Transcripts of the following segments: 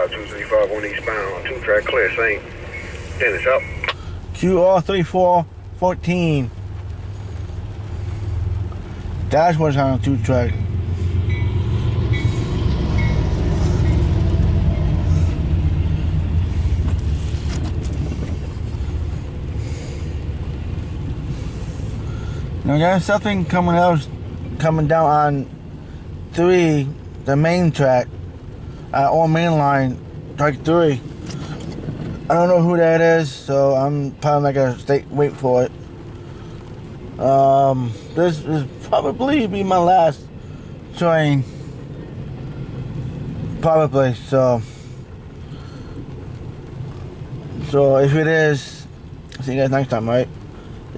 235 on eastbound. 2-track clear, St. Dennis up. Q034-14. That's what's on a 2-track. Now there's something coming down on 3, the main track, on main line, track 3. I don't know who that is, so I'm probably not gonna wait for it. This is probably be my last train, probably. So if it is, see you guys next time, right?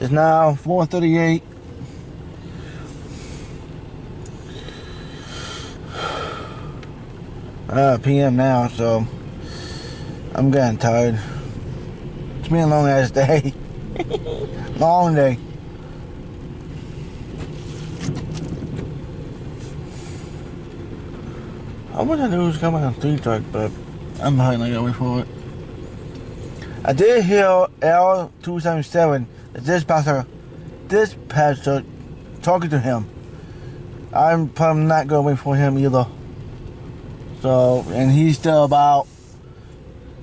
It's now 4:38. PM now, so I'm getting tired. It's been a long ass day. Long day. I wish I knew it was coming on 3-track, but I'm not gonna wait for it. I did hear L277, the dispatcher talking to him. I'm probably not gonna wait for him either. So, and he's still about,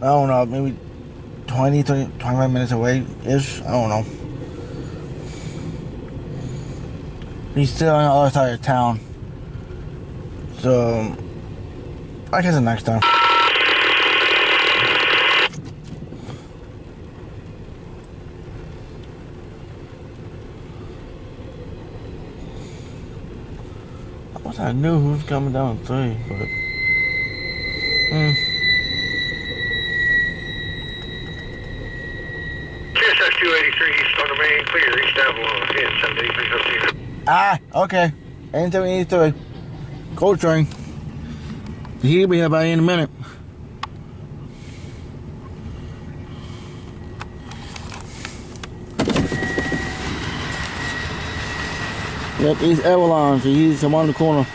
I don't know, maybe 25 minutes away-ish. I don't know. He's still on the other side of town. So, I guess the next time. I wish I knew who's coming down 3, but... CSX Q034 east on the main, clear, east Avalon, 783. Okay. N783. Cold train. He'll be here by in a minute. Yep, East Avalon, so he's around the corner.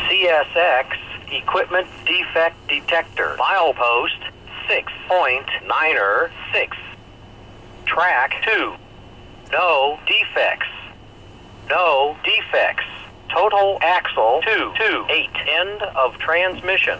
CSX Equipment Defect Detector. Milepost 6.96. Track 2. No defects. No defects. Total axle 228. End of transmission.